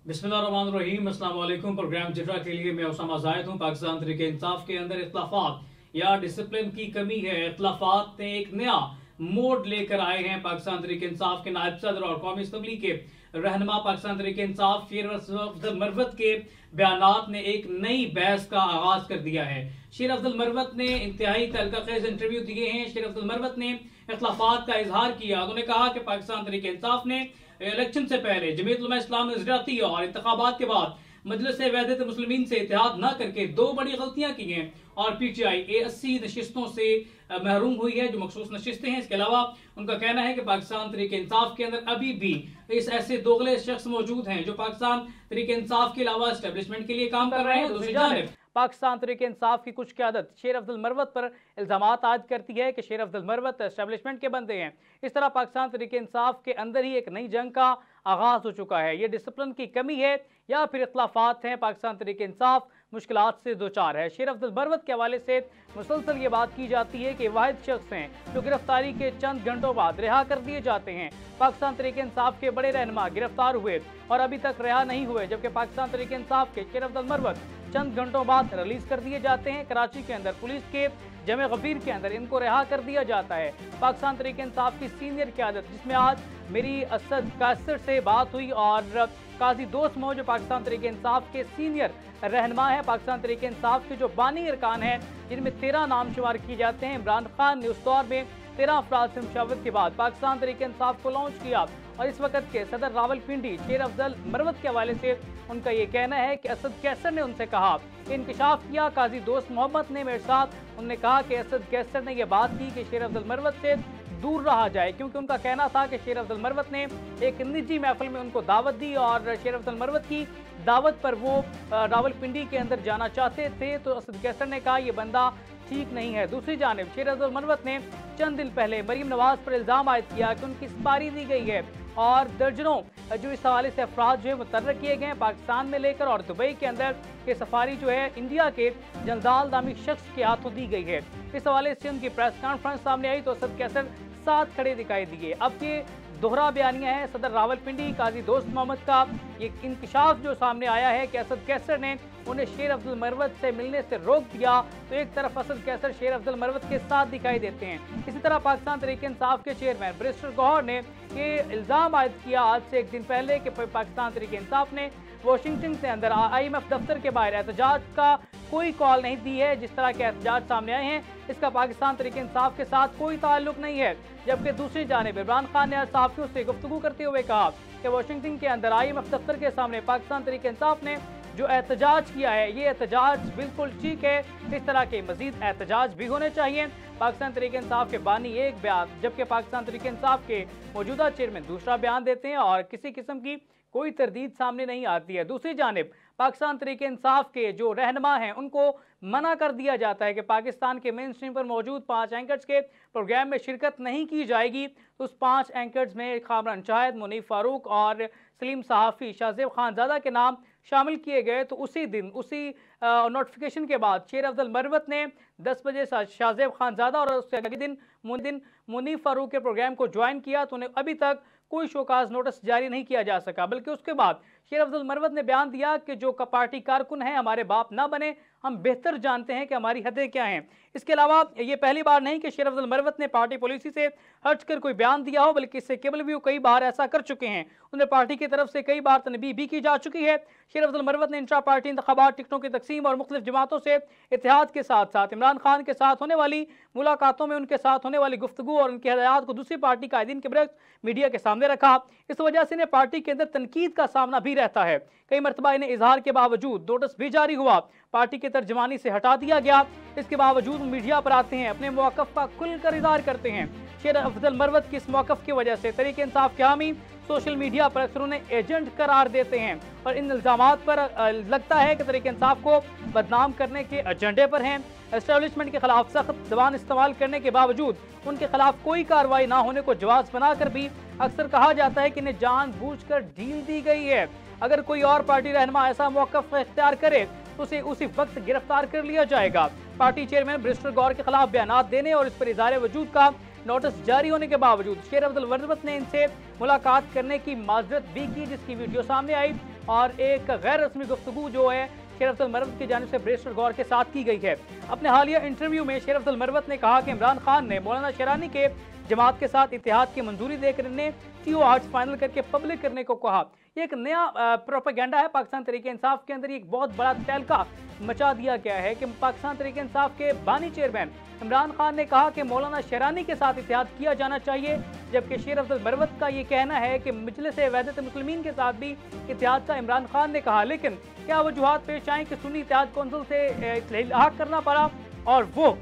बिस्मिल्लाहिर्रहमानिर्रहीम, अस्सलाम वालेकुम। प्रोग्राम जिफ्रा के लिए मैं उसामा जाहिद हूँ। पाकिस्तान तहरीक इंसाफ के अंदर इख्तिलाफात या डिसिप्लिन की कमी है। इख्तिलाफात ने एक नया मोड लेकर आए हैं। पाकिस्तान तहरीक इंसाफ के नायब सदर और कौमी असम्बली के रहनुमा पाकिस्तान तहरीक इंसाफ शेर अफजल मरवत के बयानात ने एक नई बहस का आगाज कर दिया है। शेर अफजल मरवत ने इंतहाई तहलकाखेज इंटरव्यू दिए हैं। शेर अफजल मरवत ने इख्तिलाफात का इजहार किया। उन्होंने कहा कि पाकिस्तान तहरीक इंसाफ ने इलेक्शन से पहले जमीयत उलमा इस्लाम नजरियाती और इंतखाबात के बाद मजलिस वहदत मुस्लिमीन से इत्तेहाद न करके दो बड़ी गलतियां की हैं और पीटीआई 80 नशिस्तों से महरूम हुई है जो मखसूस नशिस्तें हैं। इसके अलावा उनका कहना है कि पाकिस्तान तहरीक इंसाफ के अंदर अभी भी इस ऐसे दोगले शख्स मौजूद हैं जो पाकिस्तान तहरीक इंसाफ के अलावा एस्टेब्लिशमेंट के लिए काम कर रहे हैं। दूसरी जानिब पाकिस्तान तहरीक इंसाफ की कुछ क़यादत शेर अफजल मरवत पर इल्ज़ामात आयद करती है कि शेर अफजल मरवत एस्टेब्लिशमेंट के बंदे हैं। इस तरह पाकिस्तान तहरीक इंसाफ के अंदर ही एक नई जंग का आगाज़ हो चुका है। ये डिसिप्लिन की कमी है या फिर इख्तिलाफात हैं। पाकिस्तान तहरीक इंसाफ मुश्किलात से दो चार है। शेर अफजल मरवत के हवाले से मुसलसल ये बात की जाती है कि वाहिद शख्स हैं जो गिरफ्तारी के चंद घंटों बाद रिहा कर दिए जाते हैं। पाकिस्तान तहरीक इंसाफ के बड़े रहनुमा गिरफ्तार हुए और अभी तक रिहा नहीं हुए, जबकि पाकिस्तान तहरीक इंसाफ के शेर अफजल मरवत चंद घंटों बाद रिलीज कर दिए जाते हैं। कराची के अंदर पुलिस के जमे गफीर के अंदर इनको रिहा कर दिया जाता है। पाकिस्तान तहरीक इंसाफ की सीनियर क़यादत, जिसमें आज मेरी असद कासर से बात हुई और काजी दोस्त मो जो पाकिस्तान तहरीक इंसाफ के सीनियर रहनुमा है, पाकिस्तान तहरीक इंसाफ के जो बानी अरकान हैं जिनमें 13 नाम शुमार किए जाते हैं। इमरान खान ने उस दौर में 13 अफराद से मुशावरत के बाद पाकिस्तान तहरीक इंसाफ को लॉन्च किया और इस वक्त के सदर रावलपिंडी शेर अफजल मरवत के हवाले से उनका ये कहना है कि असद कैसर ने उनसे कहा, इंकशाफ किया काजी दोस्त मोहम्मद ने मेरे साथ, उन्होंने कहा कि असद कैसर ने यह बात की कि शेर अफजल मरवत से दूर रहा जाए, क्योंकि उनका कहना था कि शेर अफजल मरवत ने एक निजी महफिल में उनको दावत दी और शेर अफजल मरवत की दावत पर वो रावलपिंडी के अंदर जाना चाहते थे। तो असद कैसर ने कहा यह बंदा ठीक नहीं है। दूसरी जानिब शेर अफजल मरवत ने चंद दिन पहले मरीम नवाज पर इल्ज़ाम आयद किया कि उनकी सफारी दी गई है और दर्जनों जो इस हवाले से अफराद जो है मुतर्रक किए गए हैं पाकिस्तान में लेकर, और दुबई के अंदर ये सफारी जो है इंडिया के जंजाल नामी शख्स के हाथों दी गई है। इस हवाले से उनकी प्रेस कॉन्फ्रेंस सामने आई तो असद कैसर साथ खड़े दिखाई दिए। अब ये दोहरा बयानिया है सदर रावलपिंडी काजी दोस्त मोहम्मद का। ये इंकशाफ जो सामने आया है कि असद कैसर ने उन्हें शेर अफजल मरवत से मिलने से रोक दिया, तो एक तरफ असद कैसर शेर अफजल मरवत के साथ दिखाई देते हैं। इसी तरह पाकिस्तान तहरीक इंसाफ के चेयरमैन बैरिस्टर गौहर ने ये इल्ज़ाम आयद किया आज से एक दिन पहले कि पाकिस्तान तहरीक इंसाफ ने वाशिंगटन के अंदर IMF दफ्तर के बाहर एहतजाज का कोई कॉल नहीं दी है। जिस तरह के एहतजाज सामने आए हैं इसका पाकिस्तान तहरीक इंसाफ के साथ कोई ताल्लुक नहीं है। जबकि दूसरी जानिब इमरान खान ने आज सहाफ़ियों से गुफ्तगू करते हुए कहा कि वाशिंगटन के अंदर IMF दफ्तर के सामने पाकिस्तान तहरीक इंसाफ ने जो एहतजाज किया है ये एहतजाज बिल्कुल ठीक है, इस तरह के मजीद एहतजाज भी होने चाहिए। पाकिस्तान तहरीक इंसाफ के बानी एक बयान, जबकि पाकिस्तान तहरीक इंसाफ के मौजूदा चेयरमैन दूसरा बयान देते हैं और किसी किस्म की कोई तरदीद सामने नहीं आती है। दूसरी जानिब पाकिस्तान तहरीक इंसाफ के जो रहनुमा हैं उनको मना कर दिया जाता है कि पाकिस्तान के मेन स्ट्रीम पर मौजूद 5 एंकर्स के प्रोग्राम में शिरकत नहीं की जाएगी। तो उस 5 एंकर्स में कामरान शाहिद, मुनीफ फारूक और सलीम सहाफ़ी, शाहजेब खानज़ादा के नाम शामिल किए गए। तो उसी दिन उसी नोटिफिकेशन के बाद शेर अफजल मरवत ने 10 बजे शाहजेब खानज़ादा और उससे अगले दिन मुनीफ फारूक के प्रोग्राम को ज्वाइन किया। तो उन्हें अभी तक कोई शोकाज नोटिस जारी नहीं किया जा सका, बल्कि उसके बाद शेर अफजल मरवत ने बयान दिया कि जो पार्टी कारकुन हैं हमारे बाप ना बने, हम बेहतर जानते हैं कि हमारी हदें क्या हैं। इसके अलावा ये पहली बार नहीं कि शेर अफजल मरवत ने पार्टी पॉलिसी से हटकर कोई बयान दिया हो, बल्कि इससे केबल भी कई बार ऐसा कर चुके हैं। उन्हें पार्टी की तरफ से कई बार तनबीह भी की जा चुकी है। शेर अफजल मरवत ने इंट्रा पार्टी इंतखाबात, टिकटों की तकसीम और मुख्तलिफ जमातों से इत्तेहाद के साथ साथ इमरान खान के साथ होने वाली मुलाकातों में उनके साथ होने वाली गुफ्तगू और उनकी हदायत को दूसरी पार्टी कायदीन के बरक्स मीडिया के सामने रखा। इस वजह से इन्हें पार्टी के अंदर तनकीद का सामना भी रहता है। कई मरतबा इन्हें इजहार के बावजूद नोटिस भी जारी हुआ, पार्टी के तर्जमानी से हटा दिया गया। इसके बावजूद मीडिया पर आते हैं, अपने मौक़िफ़ का खुलकर इज़हार करते हैं। शेर अफजल मरवत की इस मौक़िफ़ की वजह से तहरीक इंसाफ के हामी सोशल मीडिया पर अक्सर उन्हें एजेंट करार देते हैं और इन इल्ज़ामात पर लगता है कि तहरीक इंसाफ को बदनाम करने के एजेंडे पर हैं। एस्टेब्लिशमेंट के खिलाफ सख्त ज़बान इस्तेमाल करने के बावजूद उनके खिलाफ कोई कार्रवाई ना होने को जवाब बनाकर भी अक्सर कहा जाता है कि इन्हें जानबूझकर ढील दी गई है। अगर कोई और पार्टी रहनुमा ऐसा मौक़िफ़ इख्तियार करे तो उसे उसी वक्त गिरफ्तार कर लिया जाएगा। पार्टी चेयरमैन बैरिस्टर गौहर के खिलाफ बयानात देने और इस पर इज़हार वजूद का नोटिस जारी होने के बावजूद शेर अफजल मरवत ने इनसे मुलाकात करने की माजरत भी की, जिसकी वीडियो सामने आई और एक गैर रस्मी गुफ्तगू जो है शेर अफजल मरवत की जानिब से बैरिस्टर गौहर के साथ की गई है। अपने हालिया इंटरव्यू में शेर अफजल मरवत ने कहा कि इमरान खान ने मौलाना शेरानी के जमात के साथ इत्तेहाद की मंजूरी देकर इन्हें टीओ आर्ट्स फाइनल करके पब्लिक करने को कहा। ये एक नया प्रोपेगेंडा है पाकिस्तान तहरीक इंसाफ के अंदर। एक बहुत बड़ा तहलका मचा दिया गया है कि पाकिस्तान तहरीक इंसाफ के बानी चेयरमैन इमरान खान ने कहा कि मौलाना शेरानी के साथ इत्तेहाद किया जाना चाहिए, जबकि शेर अफजल मरवत का ये कहना है कि मजलिस वहदत मुस्लिमीन के साथ भी इत्तेहाद का इमरान खान ने कहा। लेकिन क्या वजूहात पेश आए कि सुन्नी इत्तेहाद कौंसिल से इल्हाक करना पड़ा और वो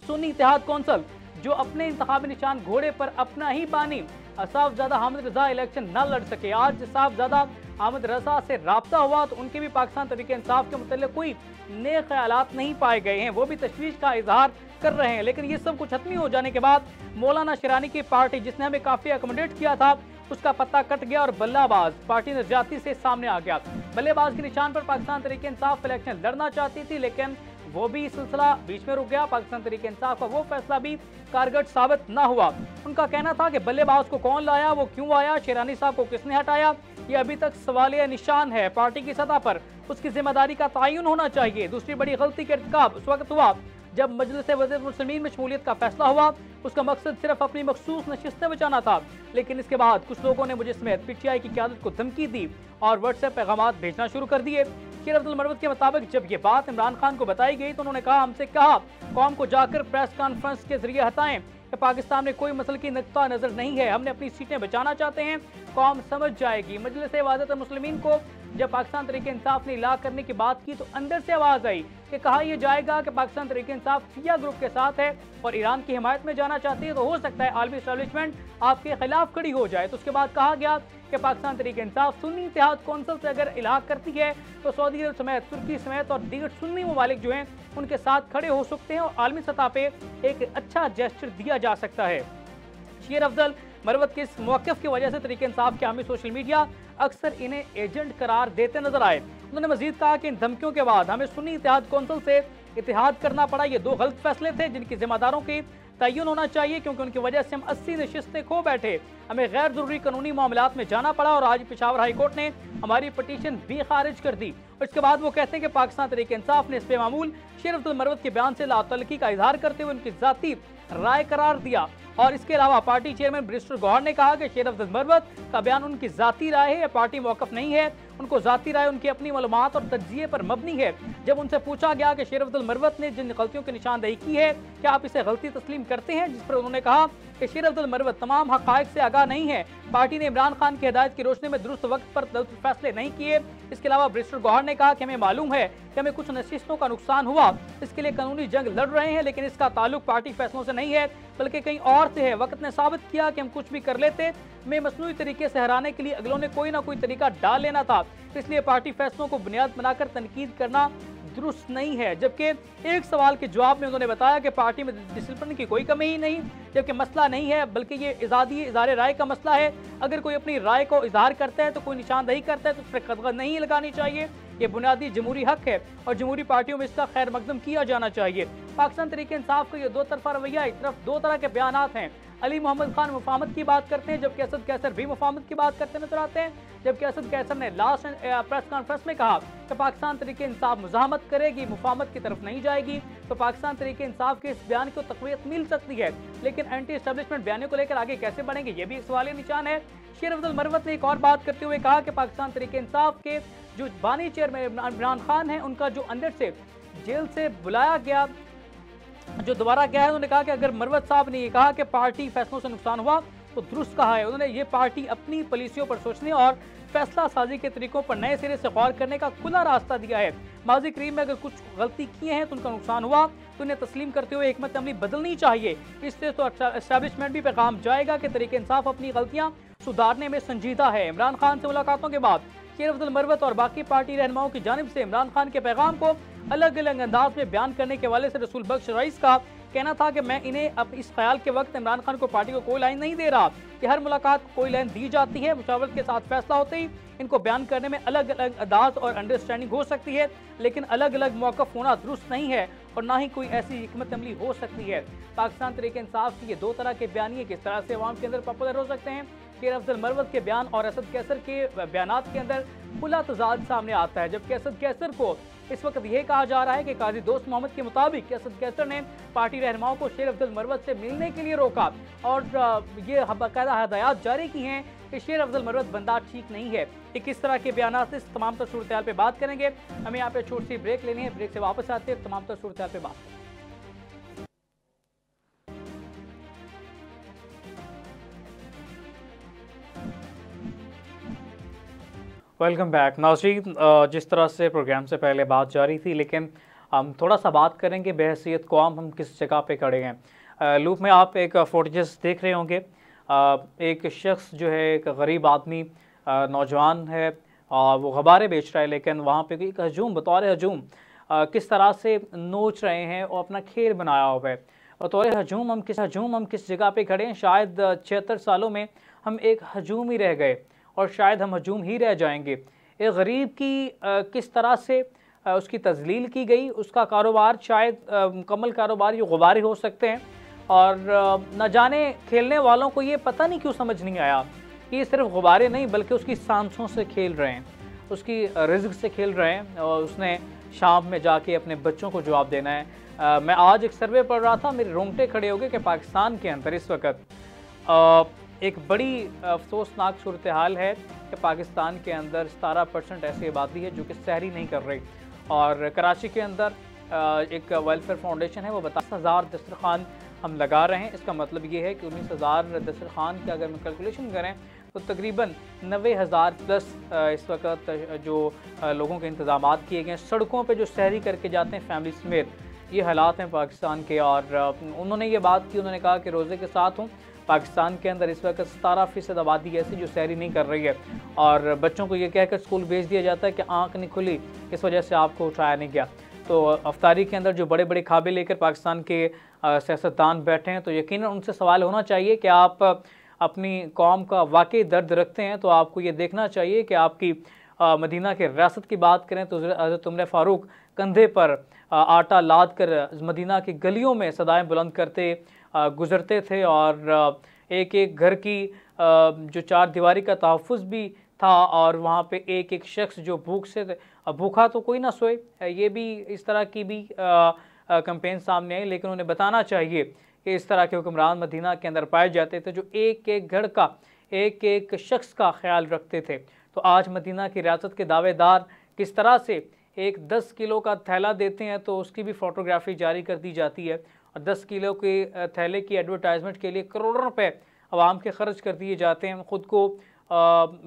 सुन्नी इत्तेहाद कौंसिल जो अपने इंतखाबी निशान घोड़े पर अपना ही बानी साहबजादा हामिद रजा इलेक्शन न लड़ सके। आज साहबजादा हामिद रजा से राब्ता हुआ तो उनके भी पाकिस्तान तहरीक इंसाफ के मुतल्लिक़ कोई नए ख्यालात नहीं पाए गए हैं, वो भी तशवीश का इजहार कर रहे हैं। लेकिन ये सब कुछ खत्मी हो जाने के बाद मौलाना शेरानी की पार्टी जिसने हमें काफ़ी अकोमोडेट किया था उसका पत्ता कट गया और बल्लाबाज पार्टी नजाती से सामने आ गया। बल्लेबाज के निशान पर पाकिस्तान तहरीक इंसाफ इलेक्शन लड़ना चाहती थी, लेकिन वो भी सिलसिला बीच में रुक गया। पाकिस्तान तहरीक इंसाफ का वो फैसला भी कारगर साबित न हुआ। उनका कहना था कि बल्लेबाज को कौन लाया, वो क्यों आया, शेरानी साहब को किसने हटाया, ये अभी तक सवालिया निशान है। पार्टी की सतह पर उसकी जिम्मेदारी का तयन होना चाहिए। दूसरी बड़ी गलती का इर्तिकाब उस वक्त हुआ जब मजलिस वज़ीर मुस्लिमीन में शमूलियत का फैसला हुआ। उसका मकसद सिर्फ अपनी मखसूस नशिस्तें बचाना था, लेकिन इसके बाद कुछ लोगों ने मुझे समेत पीटीआई की क़यादत को धमकी दी और व्हाट्सएप पैगाम भेजना शुरू कर दिए। शेर अफजल मरवत के मुताबिक जब ये बात इमरान खान को बताई गई तो उन्होंने कहा, हमसे कहा कौम को जाकर प्रेस कॉन्फ्रेंस के जरिए हटाएं कि पाकिस्तान में कोई मसल की नुक्ता नजर नहीं है, हमने अपनी सीटें बचाना चाहते हैं, कौम समझ जाएगी। मजलिस वहदत मुस्लिमीन को जब पाकिस्तान तहरीक इंसाफ ने इलाह करने की बात की तो अंदर से आवाज आई कि कहा यह जाएगा कि पाकिस्तान तहरीक इंसाफ शिया ग्रुप के साथ है और ईरान की हिमायत में जाना चाहती है, तो हो सकता है आलमी एस्टेब्लिशमेंट आपके खिलाफ खड़ी हो जाए। तो उसके बाद कहा गया कि पाकिस्तान तहरीक इंसाफ सुन्नी इत्तेहाद कौंसिल से अगर इलाह करती है तो सऊदी अरब समेत, तुर्की समेत और दीगर सुन्नी ममालिक जो हैं उनके साथ खड़े हो सकते हैं और आलमी सतह पे एक अच्छा जेस्चर दिया जा सकता है। शेर अफजल मरवत के इस मौक़िफ़ की वजह से तहरीक इंसाफ के हामी सोशल मीडिया अक्सर इन्हें एजेंट करार देते नजर आए। उन्होंने मजीद कहा कि इन धमकियों के बाद हमें सुन्नी इत्तेहाद कौंसिल से इत्तेहाद करना पड़ा। ये दो गलत फैसले थे जिनकी जिम्मेदारों की तयन होना चाहिए, क्योंकि उनकी वजह से हम 80 नशिस्तें खो बैठे, हमें गैर जरूरी कानूनी मामलात में जाना पड़ा और आज पेशावर हाई कोर्ट ने हमारी पटिशन भी खारिज कर दी। और इसके बाद वो कहते हैं कि पाकिस्तान तहरीक इंसाफ ने इस पे मामूल शेर अफजल मरवत के बयान से लातल्लुकी का इजहार करते हुए उनकी जाती राय करार दिया। और इसके अलावा पार्टी चेयरमैन बैरिस्टर गौहर ने कहा कि शेर अफजल मरवत का बयान उनकी जाती राय है, पार्टी मौक़िफ़ नहीं है, उनको जाती राय उनकी अपनी मालूमात और तज्जिए पर मबनी है। जब उनसे पूछा गया कि शेर अफजल मरवत ने जिन गलतियों की निशानदेही की है क्या आप इसे गलती तस्लीम करते हैं, जिस पर उन्होंने कहा कि शेर अफजल मरवत तमाम हक़ाइक़ से आगाह नहीं है, पार्टी ने इमरान खान की हिदायत की रोशनी में दुरुस्त वक्त पर फैसले नहीं किए। इसके अलावा बैरिस्टर गौहर ने कहा कि हमें मालूम है कि हमें कुछ नशिस्तों का नुकसान हुआ, इसके लिए कानूनी जंग लड़ रहे हैं, लेकिन इसका ताल्लुक पार्टी फैसलों से नहीं है बल्कि कहीं और से है। वक्त ने साबित किया कि हम कुछ भी कर लेते, हमें मसनूई तरीके से हराने के लिए अगलों ने कोई ना कोई तरीका डाल लेना था, इसलिए पार्टी फैसलों को बुनियाद बनाकर तनकीद करना दुरुस्त नहीं है। जबकि एक सवाल के जवाब में उन्होंने बताया कि पार्टी में डिसिप्लिन की कोई कमी ही नहीं, जबकि मसला नहीं है बल्कि ये आज़ादी इज़हार राय का मसला है। अगर कोई अपनी राय को इजहार करता है तो कोई निशानदेही करता है तो उस पर कदगन नहीं लगानी चाहिए, ये बुनियादी जमहूरी हक है और जमहूरी पार्टियों में इसका खैर मकदम किया जाना चाहिए। पाकिस्तान तहरीक इंसाफ का ये दो तरफा रवैया, एक तरफ दो तरह के बयानात हैं। अली मोहम्मद खान मुफाहमत की बात करते हैं जबकि असद कैसर भी मुफाहमत की बात करते नजर आते हैं। जबकि असद कैसर ने लास्ट प्रेस कॉन्फ्रेंस में कहा कि पाकिस्तान तहरीक इंसाफ मुज़ाहमत करेगी, मुफाहमत की तरफ नहीं जाएगी। तो पाकिस्तान तहरीक इंसाफ के इस बयान को तक़वियत मिल सकती है, लेकिन एंटी एस्टेब्लिशमेंट बयानों को लेकर आगे कैसे बढ़ेंगे ये भी एक सवालिया निशान है। शेर अफजल मरवत ने एक और बात करते हुए कहा कि पाकिस्तान तहरीक इंसाफ के जो बानी चेयरमैन इमरान खान है उनका जो अंदर से जेल से बुलाया गया, जो दोबारा गया है, उन्होंने कहा कि अगर मरवत साहब ने ये कहा कि पार्टी फैसलों से नुकसान हुआ तो दुरुस्त कहा है। उन्होंने ये पार्टी अपनी पॉलिसियों पर सोचने और फैसला साजी के तरीकों पर नए सिरे से गौर करने का खुला रास्ता दिया है। माजी करीब में अगर कुछ गलती किए हैं तो उनका नुकसान हुआ तो उन्हें तस्लीम करते हुए हिकमत अमली बदलनी चाहिए। इससे तो एस्टेब्लिशमेंट भी पैगाम जाएगा कि तहरीक इंसाफ अपनी गलतियाँ सुधारने में संजीदा है। इमरान खान से मुलाकातों के बाद शेर अफजल मरवत और बाकी पार्टी रहनुमाओं की जानिब से इमरान खान के पैगाम को अलग अलग अंदाज में बयान करने के हवाले से रसूल बख्श रईस का कहना था कि मैं इन्हें अब इस ख्याल के वक्त इमरान खान को पार्टी को कोई लाइन नहीं दे रहा कि हर मुलाकात को कोई लाइन दी जाती है, मुशावरत के साथ फैसला होते ही इनको बयान करने में अलग अलग अंदाज और अंडरस्टैंडिंग हो सकती है, लेकिन अलग अलग मौक़िफ़ होना दुरुस्त नहीं है और ना ही कोई ऐसी हिकमत अमली हो सकती है। पाकिस्तान तहरीक इंसाफ की ये दो तरह के बयानिए किस तरह से अवाम के अंदर पॉपुलर हो सकते हैं शेर अफजल मरवत के बयान और असद कैसर के बयानात के अंदर खुला तजाद सामने आता है, जबकि असद कैसर को इस वक्त यह कहा जा रहा है कि काजी दोस्त मोहम्मद के मुताबिक असद कैसर ने पार्टी रहनुमाओं को शेर अफजल मरवत से मिलने के लिए रोका और ये बाकायदा हदायत जारी की हैं कि शेर अफजल मरवत बंदा ठीक नहीं है। ये किस तरह के बयान से इस तमाम तर सूरत हाल पे बात करेंगे। हमें यहाँ पे छोटी सी ब्रेक लेनी है, ब्रेक से वापस आते हैं तमाम तर सूरत हाल पे बात। वेलकम बैक नाज़रीन। जिस तरह से प्रोग्राम से पहले बात जारी थी, लेकिन हम थोड़ा सा बात करेंगे बहैसियत कौम हम किस जगह पे खड़े हैं। लूप में आप एक फुटेजेस देख रहे होंगे। एक शख्स जो है, एक गरीब आदमी नौजवान है और वो गबारे बेच रहा है, लेकिन वहाँ पे एक हजूम बतौर हजूम किस तरह से नोच रहे हैं और अपना खेल बनाया हुआ है। बतौर हजूम हम किस जगह पे खड़े हैं। शायद 76 सालों में हम एक हजूम ही रह गए और शायद हम हजूम ही रह जाएंगे। एक गरीब की किस तरह से उसकी तजलील की गई, उसका कारोबार शायद मुकम्मल कारोबार ये गुबारे हो सकते हैं और न जाने खेलने वालों को ये पता नहीं क्यों समझ नहीं आया कि ये सिर्फ गुबारे नहीं बल्कि उसकी सांसों से खेल रहे हैं, उसकी रिज़्क से खेल रहे हैं और उसने शाम में जाके अपने बच्चों को जवाब देना है। मैं आज एक सर्वे पढ़ रहा था, मेरे रोंगटे खड़े हो गए कि पाकिस्तान के अंदर इस वक्त एक बड़ी अफसोसनाक सूरत हाल है कि पाकिस्तान के अंदर 17% ऐसी आबादी है जो कि सहरी नहीं कर रही। और कराची के अंदर एक वेलफेयर फाउंडेशन है, वो 10,000 दस्तरखान हम लगा रहे हैं। इसका मतलब ये है कि 19,000 दस्तरखान का अगर हम कैलकुलेशन करें तो तकरीबन 90,000 प्लस इस वक्त जो लोगों के इंतजाम किए गए हैं। सड़कों पर जो सहरी करके जाते हैं फैमिली समेत, ये हालात हैं पाकिस्तान के। और उन्होंने ये बात की, उन्होंने कहा कि रोज़े के साथ हूँ, पाकिस्तान के अंदर इस वक्त 17% आबादी ऐसी जो सहरी नहीं कर रही है और बच्चों को ये कहकर स्कूल भेज दिया जाता है कि आंख नहीं खुली, इस वजह से आपको उठाया नहीं गया। तो अफ्तारी के अंदर जो बड़े बड़े खाबे लेकर पाकिस्तान के सियासतदान बैठे हैं, तो यकीनन उनसे सवाल होना चाहिए कि आप अपनी कौम का वाकई दर्द रखते हैं तो आपको ये देखना चाहिए कि आपकी मदीना के रियासत की बात करें तो हज़रत उमर फ़ारूक कंधे पर आटा लाद कर मदीना की गलियों में सदाएँ बुलंद करते गुज़रते थे और एक एक घर की जो चार दीवारी का तहफ़्फ़ुज़ भी था और वहाँ पे एक एक शख्स जो भूख से भूखा तो कोई ना सोए, ये भी इस तरह की भी कैंपेन सामने आई। लेकिन उन्हें बताना चाहिए कि इस तरह के हुक्मरान मदीना के अंदर पाए जाते थे जो एक एक घर का एक एक शख्स का ख्याल रखते थे। तो आज मदीना की रियासत के दावेदार किस तरह से एक 10 किलो का थैला देते हैं तो उसकी भी फ़ोटोग्राफी जारी कर दी जाती है और 10 किलो के थैले की एडवर्टाइजमेंट के लिए करोड़ों रुपए आवाम के खर्च कर दिए जाते हैं। ख़ुद को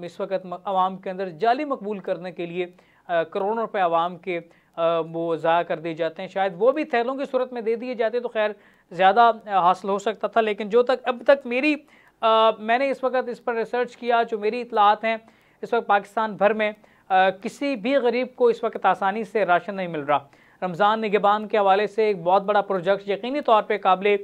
इस वक्त आवाम के अंदर जाली मकबूल करने के लिए करोड़ों रुपए आवाम के वो ज़ाया कर दिए जाते हैं। शायद वो भी थैलों की सूरत में दे दिए जाते तो खैर ज़्यादा हासिल हो सकता था। लेकिन जो तक अब तक मैंने इस वक्त इस पर रिसर्च किया, जो मेरी इतलात हैं, इस वक्त पाकिस्तान भर में किसी भी गरीब को इस वक्त आसानी से राशन नहीं मिल रहा। रमज़ान निगहबान के हवाले से एक बहुत बड़ा प्रोजेक्ट यकीनी तौर पे काबिले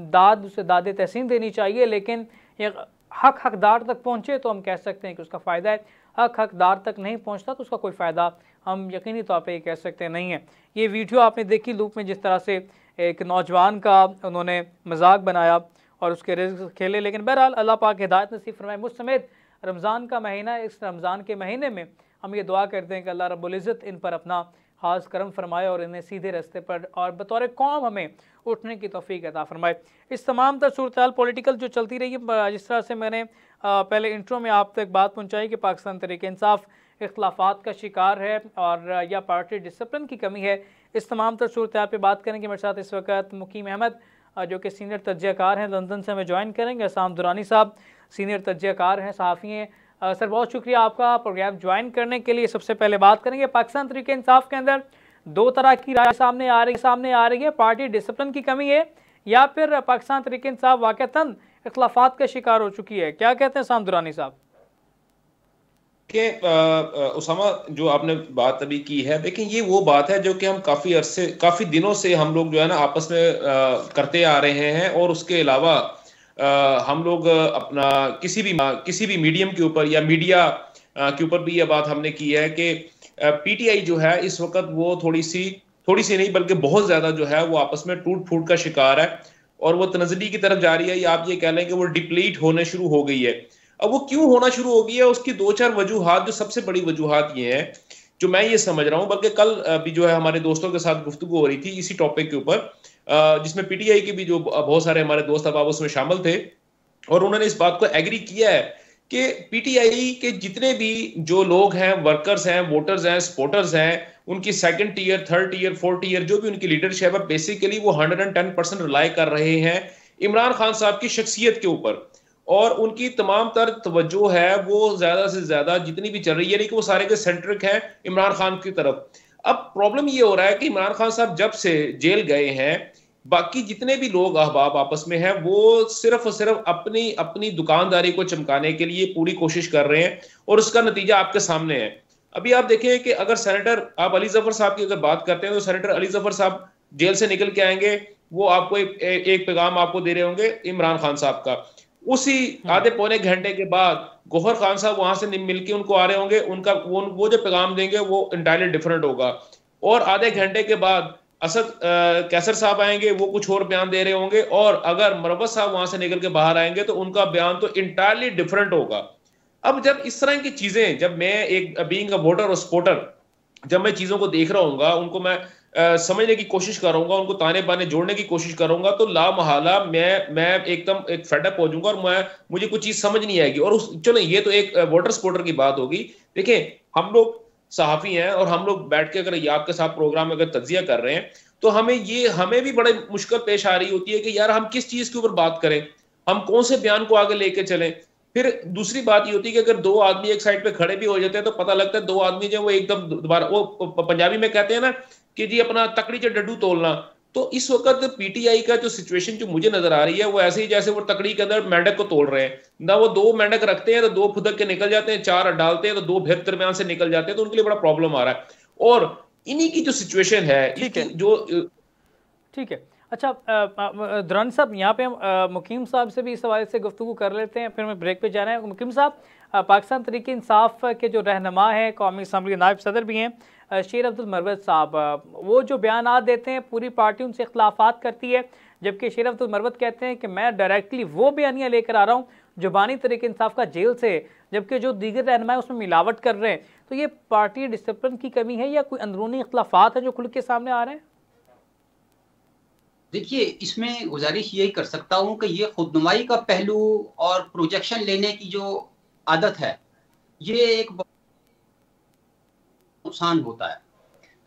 दाद उसे दादे तहसीन देनी चाहिए, लेकिन ये हकदार तक पहुँचे तो हम कह सकते हैं कि उसका फ़ायदा है। हकदार तक नहीं पहुँचता तो उसका कोई फ़ायदा हम यकीनी तौर पे कह सकते नहीं है। ये वीडियो आपने देखी लूप में, जिस तरह से एक नौजवान का उन्होंने मजाक बनाया और उसके रिज़्क खेले। लेकिन बहरहाल अल्लाह पाक हिदायत नसीब फरमाए। मुझ समेत रमज़ान का महीना, इस रमज़ान के महीने में हम ये दुआ करते हैं कि अल्लाह रब्बुल इज़्ज़त इन पर अपना खास करम फरमाए और इन्हें सीधे रास्ते पर और बतौर कौम हमें उठने की तौफीक अता फरमाए। इस तमाम तर सूरत हाल पॉलिटिकल जो चलती रही है, जिस तरह से मैंने पहले इंट्रो में आप तक बात पहुँचाई कि पाकिस्तान तहरीक इंसाफ इख्तलाफात का शिकार है और या पार्टी डिसिप्लिन की कमी है, इस तमाम तर सूरत हाल पर बात करेंगे। मेरे साथ इस वक्त मुकीम अहमद जो कि सीनियर तज्ज़ियाकार हैं, लंदन से हमें ज्वाइन करेंगे। असाम दुरानी साहब सीनियर तज्ज़ियाकार हैं, सहाफ़ी हैं। सर बहुत शुक्रिया आपका प्रोग्राम ज्वाइन करने के लिए। सबसे पहले बात करेंगे पाकिस्तान तहरीक इंसाफ के अंदर दो तरह की राय सामने आ रही है, पार्टी डिसिप्लिन की कमी है या फिर पाकिस्तान तहरीक इंसाफ वाक़तन इख्तलाफात का शिकार हो चुकी है। क्या कहते हैं असाम दुरानी साहब? उसामा, जो आपने बात अभी की है, देखिए ये वो बात है जो कि हम काफी दिनों से हम लोग जो है ना आपस में करते आ रहे हैं। और उसके अलावा हम लोग अपना किसी भी मीडियम के ऊपर या मीडिया के ऊपर भी यह बात हमने की है कि पीटीआई जो है इस वक्त वो थोड़ी सी नहीं बल्कि बहुत ज्यादा जो है वो आपस में टूट फूट का शिकार है। और वो तनज़ली की तरफ जा रही है, या आप ये कह लें कि वो डिप्लीट होने शुरू हो गई है। अब वो क्यों होना शुरू हो गई है, उसकी दो चार वजूहात, जो सबसे बड़ी वजूहात ये है, जो मैं ये समझ रहा हूं, बल्कि कल भी जो है हमारे दोस्तों के साथ गुफ्तगू हो रही थी इसी टॉपिक के ऊपर, जिसमें पीटीआई के भी जो बहुत सारे हमारे दोस्त अब उसमें शामिल थे, और उन्होंने इस बात को एग्री किया है कि पीटीआई के जितने भी जो लोग हैं, वर्कर्स हैं, वोटर्स हैं, सपोर्टर्स हैं, उनकी second tier, third tier, fourth tier जो भी उनकी लीडरशिप है, बेसिकली वो 110% रिलाई कर रहे हैं इमरान खान साहब की शख्सियत के ऊपर, और उनकी तमाम तर तवज्जो है वो ज्यादा से ज्यादा जितनी भी चल रही है, यानी कि वो सारे के सेंट्रिक है इमरान खान की तरफ। अब प्रॉब्लम ये हो रहा है कि इमरान खान साहब जब से जेल गए हैं, बाकी जितने भी लोग अहबाब आपस में हैं, वो सिर्फ और सिर्फ अपनी अपनी दुकानदारी को चमकाने के लिए पूरी कोशिश कर रहे हैं, और उसका नतीजा आपके सामने है। अभी आप देखें कि अगर सेनेटर, आप अली जफर साहब की अगर बात करते हैं, तो सेनेटर अली जफर साहब जेल से निकल के आएंगे, वो आपको एक पैगाम आपको दे रहे होंगे इमरान खान साहब का। उसी आधे पौने घंटे के बाद गौहर खान साहब वहां से मिलके उनको आ रहे होंगे, उनका वो जो पैगाम देंगे वो इंटायरली डिफरेंट होगा। और आधे घंटे के बाद असद कैसर साहब आएंगे, वो कुछ और बयान दे रहे होंगे, और अगर मरवत साहब वहां से निकल के बाहर आएंगे तो उनका बयान तो इंटायरली डिफरेंट होगा। अब जब इस तरह की चीजें, जब मैं एक बीइंग अ वोटर और सपोर्टर, जब मैं चीजों को देख रहा हूँ, उनको मैं समझने की कोशिश करूंगा, उनको ताने बाने जोड़ने की कोशिश करूंगा, तो ला महाला मैं एकदम एक फेडअप हो जाऊंगा, और मुझे कुछ चीज समझ नहीं आएगी। और चलो ये तो एक वोटर सपोर्टर की बात होगी। देखिए, हम लोग सहाफी हैं, और हम लोग बैठ के अगर ये आपके साथ प्रोग्राम में अगर तज्जिया कर रहे हैं, तो हमें भी बड़े मुश्किल पेश आ रही होती है कि यार हम किस चीज के ऊपर बात करें, हम कौन से बयान को आगे लेके चलें। फिर दूसरी बात ये होती है कि अगर दो आदमी एक साइड पे खड़े भी हो जाते हैं, तो पता लगता है दो आदमी जो वो एकदम दोबारा, वो पंजाबी में कहते हैं ना कि जी अपना तकड़ी च डड्डू तोलना। तो इस वक्त पीटीआई का जो सिचुएशन जो मुझे नजर आ रही है, वो ऐसे ही जैसे वो तकड़ी के अंदर मेंढक को तोड़ रहे हैं ना। वो दो मेंढक रखते हैं तो दो फुदक के निकल जाते हैं, चार डालते हैं तो दो फिर दरमियान से निकल जाते हैं, तो उनके लिए बड़ा प्रॉब्लम आ रहा है। और इन्हीं की जो सिचुएशन है, इसकी जो ठीक है। अच्छा दुरानी साहब, यहाँ पे हम मुकीम साहब से भी इस हवाले से गुफ्तगू कर लेते हैं, फिर मैं ब्रेक पे जाना है। मुकीम साहब, पाकिस्तान तहरीक इंसाफ के जो रहनुमा हैं, कौमी असम्बली नायब सदर भी हैं, शेर अब्दुल मरवत साहब, वो जो बयान देते हैं पूरी पार्टी उनसे इख्तलाफात करती है, जबकि शेर अब्दुल मरवत कहते हैं कि मैं डायरेक्टली वो बयानिया लेकर आ रहा हूँ जुबानी तहरीक इंसाफ का जेल से, जबकि जो दीगर रहनुमा है उसमें मिलावट कर रहे हैं। तो ये पार्टी डिसिप्लिन की कमी है या कोई अंदरूनी इख्तलाफात है जो खुल के सामने आ रहे हैं? देखिए, इसमें गुजारिश यही कर सकता हूं कि ये खुदनुमाई का पहलू और प्रोजेक्शन लेने की जो आदत है, ये एक नुकसान होता है।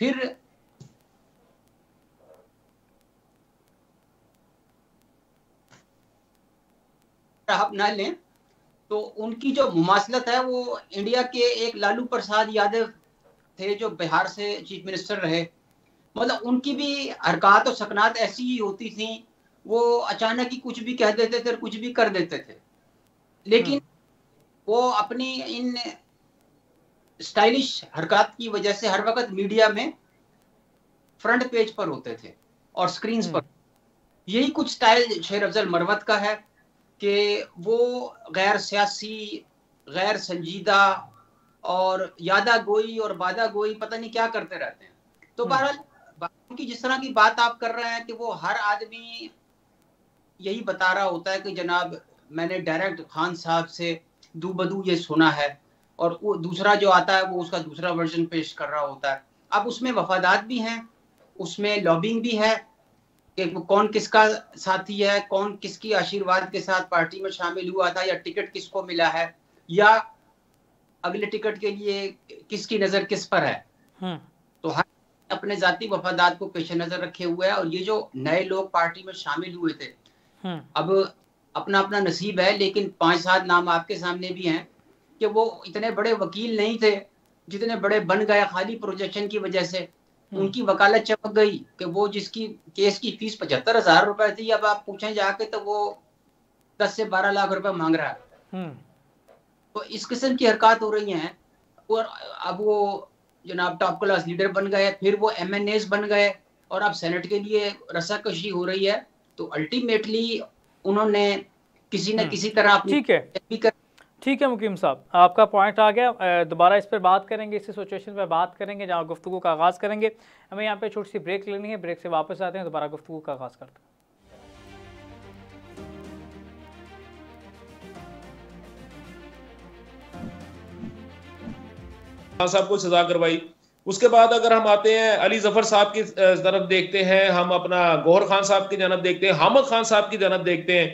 फिर आप ना लें तो उनकी जो मुमासलत है वो इंडिया के एक लालू प्रसाद यादव थे जो बिहार से चीफ मिनिस्टर रहे, मतलब उनकी भी हरकत और सकनात ऐसी ही होती थी, वो अचानक ही कुछ भी कह देते थे और कुछ भी कर देते थे, लेकिन वो अपनी इन स्टाइलिश हरकत की वजह से हर वक्त मीडिया में फ्रंट पेज पर होते थे और स्क्रीन्स पर। यही कुछ स्टाइल शेर अफजल मरवत का है कि वो गैर सियासी, गैर संजीदा और यादा गोई और बादा गोई पता नहीं क्या करते रहते हैं। तो बहरहाल उनकी जिस तरह की बात आप कर रहे हैं कि वो हर आदमी यही बता रहा होता है कि जनाब मैंने डायरेक्ट खान साहब से दूबदू ये सुना है, और वो दूसरा जो आता है वो उसका दूसरा वर्जन पेश कर रहा होता है। अब उसमें वफादात भी हैं, उसमें लॉबिंग भी है कि कौन किसका साथी है, कौन किसकी आशीर्वाद के साथ पार्टी में शामिल हुआ था, या टिकट किसको मिला है, या अगले टिकट के लिए किसकी नजर किस पर है। तो हर अपने जाती वफादात को पेश नजर रखे हुए है। और ये जो नए लोग पार्टी में शामिल हुए थे, अब अपना अपना नसीब है, लेकिन 5-7 नाम आपके सामने भी हैं कि वो इतने बड़े वकील नहीं थे जितने बड़े बन गए खाली प्रोजेक्शन की वजह से। उनकी वकालत चमक गई कि वो जिसकी केस की फीस 75,000 रुपए थी, अब आप पूछें जाके तो वो 10 से 12 लाख रुपए मांग रहा है। तो इस किस्म की हरकत हो रही हैं। और अब वो जनाब टॉप क्लास लीडर बन गए, फिर वो MNAs बन गए, और अब सेनेट के लिए रस्साकशी हो रही है। तो अल्टीमेटली उन्होंने किसी न किसी तरह अपनी ठीक है मुकीम साहब, आपका पॉइंट आ गया। दोबारा इस पर बात करेंगे, इस सिचुएशन पर बात करेंगे जहाँ गुफ्तगू का आगाज़ करेंगे। हमें यहाँ पे छोटी सी ब्रेक लेनी है, ब्रेक से वापस आते हैं, दोबारा गुफ्तगू का आगाज़ करते हैं। खान साहब को सजा करवाई। उसके बाद अगर हम आते हैं अली जफर साहब की तरफ देखते हैं, हम अपना गौहर खान साहब की जानब देखते हैं, हामिद खान साहब की जानब देखते हैं,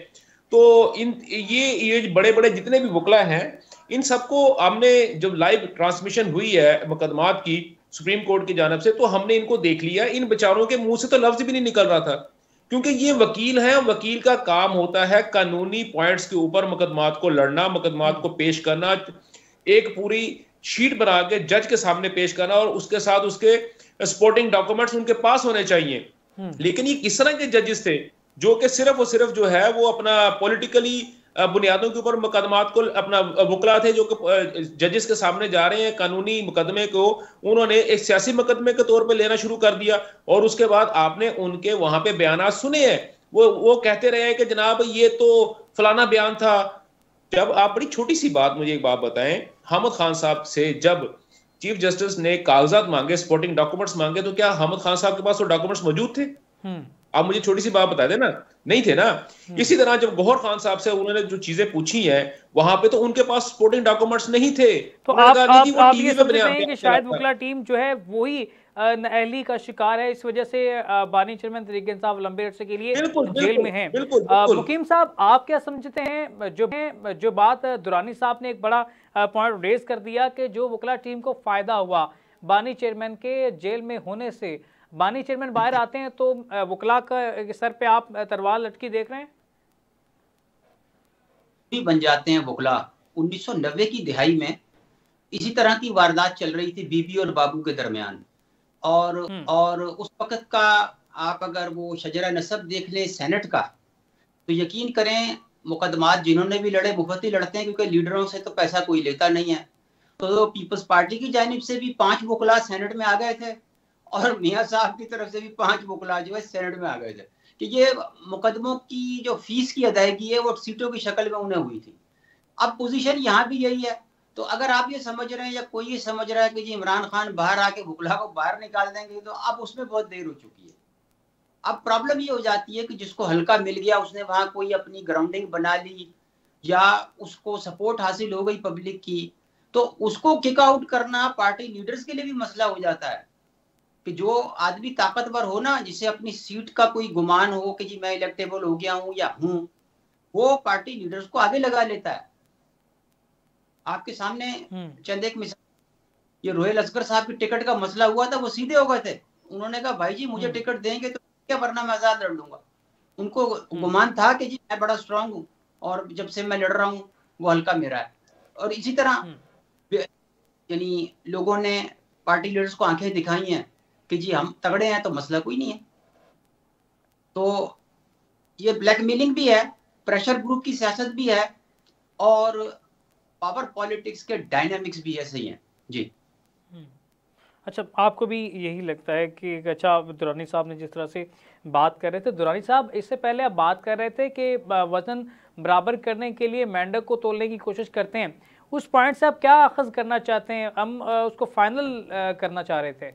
तो ये बड़े बड़े जितने भी वकला हैं, इन सबको हमने जब लाइव ट्रांसमिशन हुई है मुकदमात की सुप्रीम कोर्ट की जानब से, तो हमने इनको देख लिया। इन बेचारों के मुंह से तो लफ्ज भी नहीं निकल रहा था, क्योंकि ये वकील हैं। वकील का काम होता है कानूनी पॉइंट्स के ऊपर मुकदमात को लड़ना, मुकदमात को पेश करना, एक पूरी शीट बना के जज के सामने पेश करना, और उसके साथ उसके सपोर्टिंग डॉक्यूमेंट्स उनके पास होने चाहिए। लेकिन ये किस तरह के जजेस थे जो कि सिर्फ और सिर्फ जो है वो अपना पॉलिटिकली बुनियादों के ऊपर मुकदमात को, अपना वकला थे जो कि जजेस के सामने जा रहे हैं, कानूनी मुकदमे को उन्होंने एक सियासी मुकदमे के तौर पे लेना शुरू कर दिया। और उसके बाद आपने उनके वहां पे बयानात सुने हैं, वो कहते रहे हैं कि जनाब ये तो फलाना बयान था। जब आप, बड़ी छोटी सी बात, मुझे एक बात बताएं, हामिद खान साहब से जब चीफ जस्टिस ने कागजात मांगे, सपोर्टिंग डॉक्यूमेंट्स मांगे, तो क्या हामिद खान साहब के पास वो डॉक्यूमेंट्स मौजूद थे? आप मुझे छोटी सी बात बता देना, नहीं थे ना। इसी तरह जब गौहर खान साहब से उन्होंने जो चीजें पूछी हैं, वहां पे तो उनके पास सपोर्टिंग डॉक्यूमेंट्स नहीं थे। तो आप ये समझते हैं कि शायद वकला टीम जो है वही नाअहली का शिकार है, इस वजह से बानी चेयरमैन तहरीक इंसाफ लंबे अरसे के लिए जेल में हैं। मुकीम साहब, आप क्या समझते हैं, जो बात दुरानी साहब ने एक बड़ा पॉइंट रेज कर दिया कि जो वकला टीम को फायदा हुआ बानी चेयरमैन के जेल में होने से, बानी चेयरमैन बाहर आते हैं तो वकला का सर पे आप तलवार लटकी देख रहे हैं? बन जाते हैं वकला। 1990 की दिहाई में इसी तरह की वारदात चल रही थी बीबी और बाबू के दरमियान, और उस वक्त का आप अगर वो शजरा नसब देख लें सेनेट का, तो यकीन करें मुकदमात जिन्होंने भी लड़े मुफ्त ही लड़ते हैं, क्योंकि लीडरों से तो पैसा कोई लेता नहीं है। तो पीपल्स पार्टी की जानिब से भी 5 वकला सेनेट में आ गए थे, और मियां साहब की तरफ से भी 5 वकला जो है सेनेट में आ गए थे, कि ये मुकदमों की जो फीस की अदायगी है वो सीटों की शक्ल में उन्हें हुई थी। अब पोजीशन यहाँ भी यही है। तो अगर आप ये समझ रहे हैं या कोई ये समझ रहा है कि जी इमरान खान बाहर आके वकला को बाहर निकाल देंगे, तो अब उसमें बहुत देर हो चुकी है। अब प्रॉब्लम ये हो जाती है कि जिसको हल्का मिल गया, उसने वहां कोई अपनी ग्राउंडिंग बना ली या उसको सपोर्ट हासिल हो गई पब्लिक की, तो उसको किक आउट करना पार्टी लीडर्स के लिए भी मसला हो जाता है। कि जो आदमी ताकतवर हो ना, जिसे अपनी सीट का कोई गुमान हो कि जी मैं इलेक्टेबल हो गया हूं या हूं, वो पार्टी लीडर्स को आगे लगा लेता है। आपके सामने चंद एक मिसाल, ये रोहेल असगर साहब की टिकट का मसला हुआ था, वो सीधे हो गए थे। उन्होंने कहा भाई जी मुझे टिकट देंगे तो क्या, वरना मैं आजाद लड़ लूंगा। उनको गुमान था कि जी मैं बड़ा स्ट्रांग हूँ और जब से मैं लड़ रहा हूँ वो हल्का मेरा है। और इसी तरह यानी लोगों ने पार्टी लीडर्स को आंखें दिखाई हैं कि जी हम तगड़े हैं तो मसला कोई नहीं है। तो ये ब्लैकमेलिंग भी है, प्रेशर ग्रुप की सियासत भी है, और पावर पॉलिटिक्स के डायनामिक्स भी ऐसे ही हैं जी। अच्छा, आपको भी यही लगता है कि, अच्छा दुरानी साहब ने जिस तरह से बात कर रहे थे, दुरानी साहब इससे पहले आप बात कर रहे थे कि वजन बराबर करने के लिए मेंढक को तोलने की कोशिश करते हैं, उस पॉइंट से आप क्या अखज़ करना चाहते हैं? हम उसको फाइनल करना चाह रहे थे।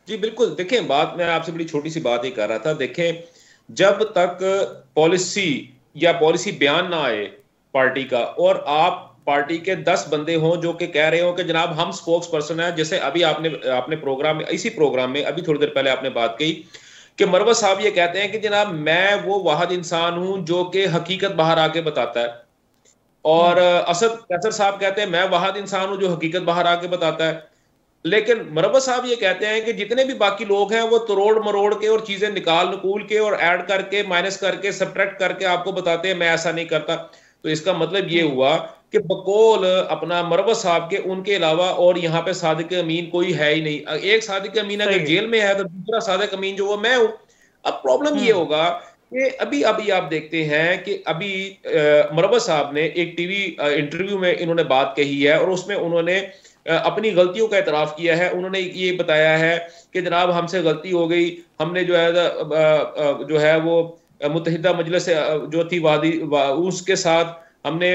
जी बिल्कुल, देखें बात मैं आपसे बड़ी छोटी सी बात ही कर रहा था। देखें, जब तक पॉलिसी या पॉलिसी बयान ना आए पार्टी का, और आप पार्टी के 10 बंदे हों जो कि कह रहे हो कि जनाब हम स्पोक्स पर्सन है, जैसे अभी आपने प्रोग्राम में, इसी प्रोग्राम में अभी थोड़ी देर पहले आपने बात कही कि मरवत साहब ये कहते हैं कि जनाब मैं वो वाहिद इंसान हूं जो कि हकीकत बाहर आके बताता है, और असद कैसर साहब कहते हैं मैं वाहिद इंसान हूं जो हकीकत बाहर आके बताता है। लेकिन मरवत साहब ये कहते हैं कि जितने भी बाकी लोग हैं वो तोड़ मरोड़ के और चीजें निकाल नकूल के और ऐड करके माइनस करके सब्ट्रैक्ट करके आपको बताते हैं, मैं ऐसा नहीं करता। तो इसका मतलब ये हुआ कि बकौल अपना मरवत साहब के उनके अलावा और यहाँ पे सादिक अमीन कोई है ही नहीं। एक सादिक अमीन अगर जेल में है तो दूसरा सादिक अमीन जो वो मैं हूं। अब प्रॉब्लम ये होगा कि अभी आप देखते हैं कि अभी मरवत साहब ने एक टीवी इंटरव्यू में इन्होंने बात कही है, और उसमें उन्होंने अपनी गलतियों का एतराफ किया है। उन्होंने ये बताया है कि जनाब हमसे गलती हो गई, हमने जो है वो मुत्तहिदा मजलिस जो थी वादी उसके साथ हमने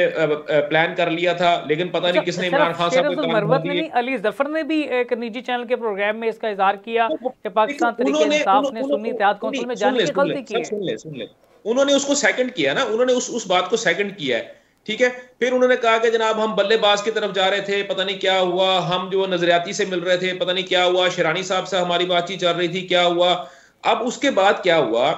प्लान कर लिया था, लेकिन पता नहीं किसने इमरान खान साहब को मरवत ने नहीं, अली जफर ने भी एक निजी चैनल के प्रोग्राम में इसका इजहार किया कि पाकिस्तान तहरीक इंसाफ ने सुन्नी इत्तेहाद कौंसिल में जाने की गलती की है। सुन ले, उन्होंने उसको सेकंड किया ना, उन्होंने उस बात को सेकंड किया है ठीक है। फिर उन्होंने कहा कि जनाब हम बल्लेबाज की तरफ जा रहे थे, पता नहीं क्या हुआ, हम जो नजरियाती से मिल रहे थे, पता नहीं क्या हुआ, शिरानी साहब से हमारी बातचीत चल रही थी, क्या हुआ। अब उसके बाद क्या हुआ,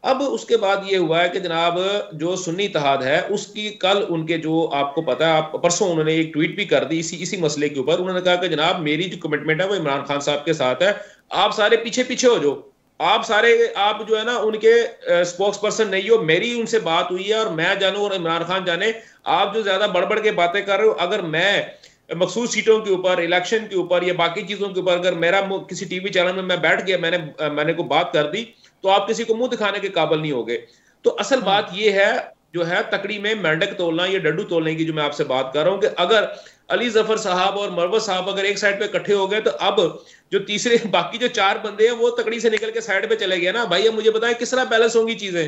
अब उसके बाद ये हुआ है कि जनाब जो सुन्नी इत्तेहाद है उसकी कल उनके जो आपको पता है, आप परसों उन्होंने एक ट्वीट भी कर दी इसी मसले के ऊपर। उन्होंने कहा कि जनाब मेरी जो कमिटमेंट है वो इमरान खान साहब के साथ है, आप सारे पीछे पीछे हो जाओ, आप जो है ना उनके स्पोक्स पर्सन नहीं हो। मेरी उनसे बात हुई है और मैं जानूं और इमरान खान जाने, आप जो ज्यादा बढ़ के बातें कर रहे हो, अगर मैं मखसूस सीटों के ऊपर, इलेक्शन के ऊपर या बाकी चीजों के ऊपर अगर मेरा किसी टीवी चैनल में मैं बैठ गया, मैंने को बात कर दी, तो आप किसी को मुंह दिखाने के काबिल नहीं होगे। तो असल बात यह है जो है तकड़ी में मेंढक तोलना या डड्डू तोलने की जो मैं आपसे बात कर रहा हूं कि अगर अली जफर साहब और मरवत साहब अगर एक साइड पे इकट्ठे हो गए, तो अब जो तीसरे बाकी जो 4 बंदे हैं वो तकड़ी से निकल के साइड पे चले गए ना भाई। अब मुझे बताएं किस तरह बैलेंस होंगी चीजें।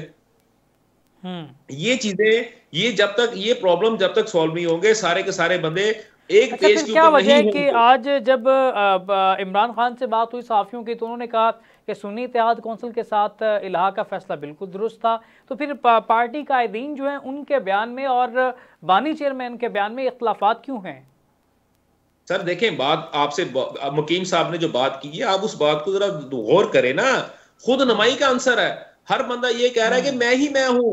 ये चीजें, ये जब तक ये प्रॉब्लम जब तक सॉल्व नहीं होंगे, सारे के सारे बंदे एक पेज के ऊपर नहीं होंगे। कि आज जब इमरान खान से बात हुई सहाफियों की, तो उन्होंने कहा कि सुन्नी इत्तेहाद कौंसिल के साथ इलाहा का फैसला बिल्कुल दुरुस्त था, तो फिर पार्टी कायदीन जो है उनके बयान में और बानी चेयरमैन के बयान में इख्तलाफात क्यों हैं? सर देखें, बात आपसे मुकीम साहब ने जो बात की है, आप उस बात को जरा गौर करें ना, खुद नुमाई का आंसर है। हर बंदा ये कह रहा है कि मैं हूं,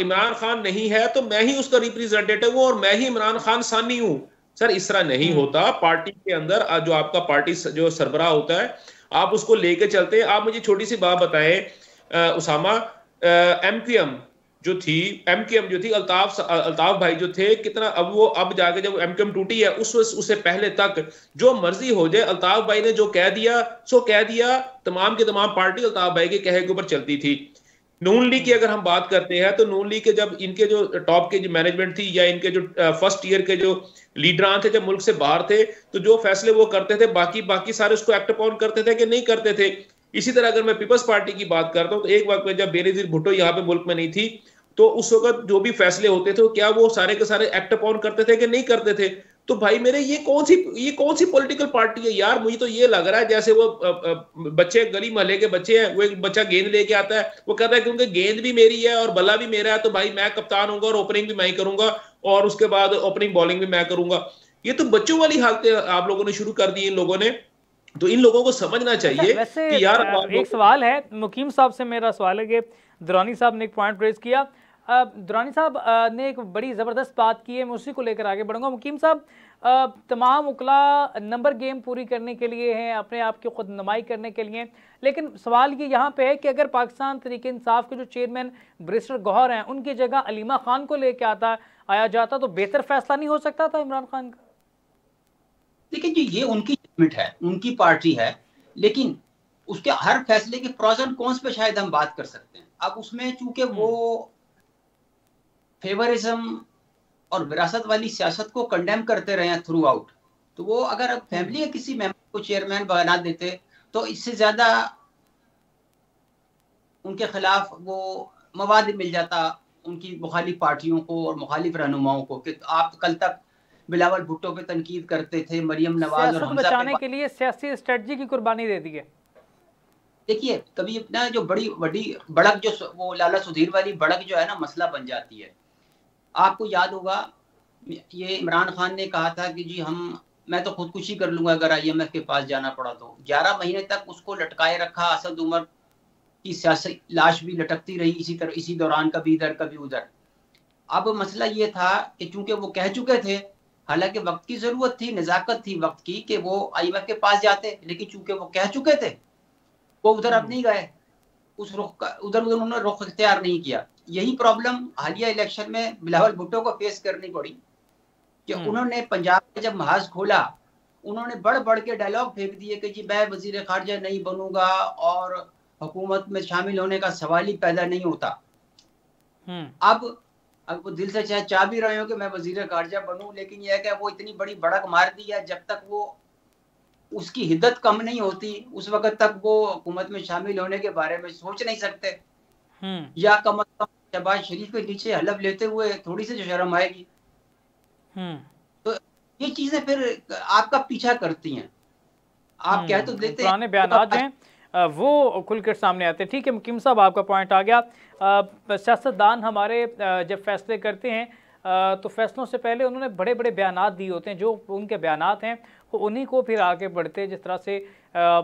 इमरान खान नहीं है तो मैं ही उसका रिप्रेजेंटेटिव हूं और मैं ही इमरान खान सानी हूं। सर इस तरह नहीं होता। पार्टी के अंदर जो आपका पार्टी जो सरबराह होता है, आप उसको लेके चलते हैं। आप मुझे छोटी सी बात बताएं उसामा, एमक्यूएम जो थी, अल्ताफ भाई जो थे, कितना अब जाके जब एमक्यूएम टूटी है उससे पहले तक जो मर्जी हो जाए, अल्ताफ भाई ने जो कह दिया, तमाम की तमाम पार्टी अल्ताफ भाई के कहे के ऊपर चलती थी। नून लीग की अगर हम बात करते हैं, तो नून लीग के जब इनके जो टॉप के जो मैनेजमेंट थी या इनके जो फर्स्ट ईयर के जो लीडरान थे, जब मुल्क से बाहर थे, तो जो फैसले वो करते थे बाकी सारे उसको एक्ट अपॉन करते थे कि नहीं करते थे। इसी तरह अगर मैं पीपल्स पार्टी की बात करता हूं, तो एक वक्त में जब बेनजीर भुट्टो यहाँ पे मुल्क में नहीं थी, तो उस वक्त जो भी फैसले होते थे क्या वो सारे के सारे एक्ट अपॉन करते थे कि नहीं करते थे। तो भाई मेरे ये कौन सी पॉलिटिकल पार्टी है यार। मुझे तो ये लग रहा है जैसे वो बच्चे गली मोहल्ले के बच्चे हैं, वो एक बच्चा गेंद लेके आता है, वो कहता है क्योंकि गेंद भी मेरी है और बल्ला भी मेरा है, तो भाई मैं कप्तान होऊंगा और ओपनिंग भी मैं ही करूंगा और उसके बाद ओपनिंग बॉलिंग भी मैं करूंगा। ये तो बच्चों वाली हालतें आप लोगों ने शुरू कर दी इन लोगों ने। तो इन लोगों को समझना चाहिए कि यार एक सवाल है मुकीम साहब से, मेरा सवाल है कि दुरानी साहब ने एक पॉइंट रेज किया, दुरानी साहब ने एक बड़ी ज़बरदस्त बात की है, मैं उसी को लेकर आगे बढ़ूंगा। मुकीम साहब, तमाम उकला नंबर गेम पूरी करने के लिए हैं, अपने आप की खुद नुमाई करने के लिए, लेकिन सवाल ये यहाँ पे है कि अगर पाकिस्तान तहरीक इंसाफ के जो चेयरमैन बैरिस्टर गौहर हैं, उनकी जगह अलीमा खान को लेकर आया जाता तो बेहतर फैसला नहीं हो सकता था इमरान खान का? देखिए जी, ये उनकी जजमेंट है, उनकी पार्टी है, लेकिन उसके हर फैसले के प्रोस एंड कॉन्स पे शायद हम बात कर सकते हैं। अब उसमें चूंकि वो फेवरिज्म और विरासत वाली सियासत को कंडेम करते रहे हैं थ्रू आउट, तो वो अगर फैमिली के किसी मेंबर को चेयरमैन बना देते तो इससे ज्यादा उनके खिलाफ वो मवाद मिल जाता उनकी मुखालिफ पार्टियों को और मुखालिफ रहनुमाओं को कि आप कल तक बिलावल भुट्टो पे तनकीद करते थे, मरियम नवाज और हमजा बचाने के लिए सियासी स्ट्रेटजी की कुर्बानी दे दी है। देखिए कभी अपना जो बड़ी बड़क जो वो लाला सुधीर वाली बड़क जो है ना मसला बन जाती है। आपको याद होगा ये इमरान खान ने कहा था कि जी मैं तो खुदकुशी कर लूंगा अगर IMF के पास जाना पड़ा तो। 11 महीने तक उसको लटकाए रखा, असद उमर की सियासी लाश भी लटकती रही इसी दौरान, कभी इधर कभी उधर। अब मसला ये था कि चूंकि वो कह चुके थे, हालांकि वक्त की जरूरत थी, नजाकत थी वक्त की कि वो IMF के पास जाते, लेकिन चूंकि वो कह चुके थे वो उधर अब नहीं गए, उस रुख का उधर उन्होंने रुख इख्तियार नहीं किया। यही प्रॉब्लम हालिया इलेक्शन में बिलावल भुट्टो को फेस करनी पड़ी कि उन्होंने पंजाब में जब महाज खोला, उन्होंने बढ़ के डायलॉग फेंक दिए कि जी मैं वजीर खारजा नहीं बनूंगा और हुकूमत में शामिल होने का सवाल ही पैदा नहीं होता। अब वो दिल से चाह भी रहे हो कि मैं वजीर खारजा बनूं, लेकिन यह है कि वो इतनी बड़ी बढ़क मार दी है, जब तक वो उसकी हिद्दत कम नहीं होती उस वक्त तक वो हुकूमत में शामिल होने के बारे में सोच नहीं सकते। या कम अज कम शहबाज शरीफ के नीचे हलफ लेते हुए थोड़ी सी जो शर्म आएगी। तो ये चीजें फिर आपका पीछा करती हैं। आप कह तो देते पुराने बयानात हैं वो खुलकर सामने आते हैं। ठीक है मुकीम साहब, आपका पॉइंट आ गया। सियासतदान हमारे जब फैसले करते हैं तो फैसलों से पहले उन्होंने बड़े बड़े बयानात दिए होते हैं, जो उनके बयानात हैं वो उन्हीं को फिर आगे बढ़ते हैं। जिस तरह से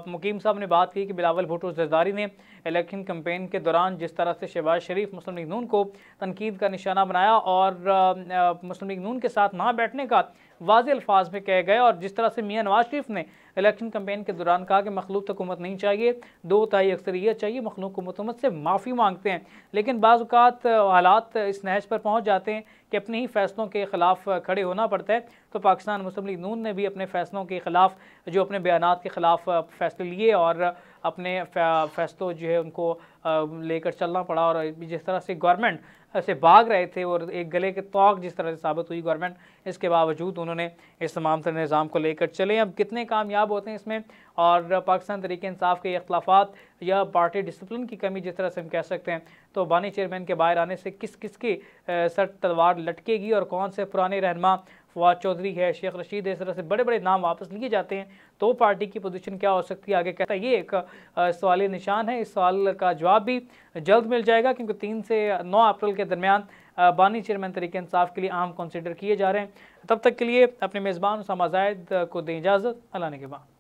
मुकीम साहब ने बात की कि बिलावल भुट्टो जरदारी ने इलेक्शन कैंपेन के दौरान जिस तरह से शहबाज शरीफ मुस्लिम लीग नून को तनकीद का निशाना बनाया और मुस्लिम लीग नून के साथ ना बैठने का वाज़ेह अल्फाज में कहे गए, और जिस तरह से मियां नवाज शरीफ ने इलेक्शन कैंपेन के दौरान कहा कि मखलूक हुकूमत नहीं चाहिए, 2/3 अक्सरियत चाहिए, मखलूक हुकूमत से माफ़ी मांगते हैं। लेकिन बाज़ औक़ात हालात इस नहज पर पहुँच जाते हैं कि अपने ही फैसलों के ख़िलाफ़ खड़े होना पड़ता है। तो पाकिस्तान मुस्लिम लीग नून ने भी अपने फैसलों के ख़िलाफ़, जो अपने बयानात के ख़िलाफ़ फैसले लिए और अपने फैसलों जो है उनको लेकर चलना पड़ा। और जिस तरह से गवर्नमेंट से भाग रहे थे और एक गले के तौक जिस तरह से साबित हुई गवर्नमेंट, इसके बावजूद उन्होंने इस तमाम तरह निज़ाम को लेकर चले। अब कितने कामयाब होते हैं इसमें, और पाकिस्तान तहरीक इंसाफ के इख्तलाफात या पार्टी डिसिप्लिन की कमी जिस तरह से हम कह सकते हैं, तो बानी चेयरमैन के बाहर आने से किस किस की सर तलवार लटकेगी और कौन से पुराने रहनुमा फवाद चौधरी है, शेख रशीद है, इस तरह से बड़े बड़े नाम वापस लिए जाते हैं तो पार्टी की पोजीशन क्या हो सकती है आगे, कहता है ये एक सवाली निशान है। इस सवाल का जवाब भी जल्द मिल जाएगा, क्योंकि 3 से 9 अप्रैल के दरमियान बानी चेयरमैन तहरीक इंसाफ के लिए अहम कंसिडर किए जा रहे हैं। तब तक के लिए अपने मेज़बान उसामा ज़ाहिद को दें इजाज़त। अल्लाह ने के बाद।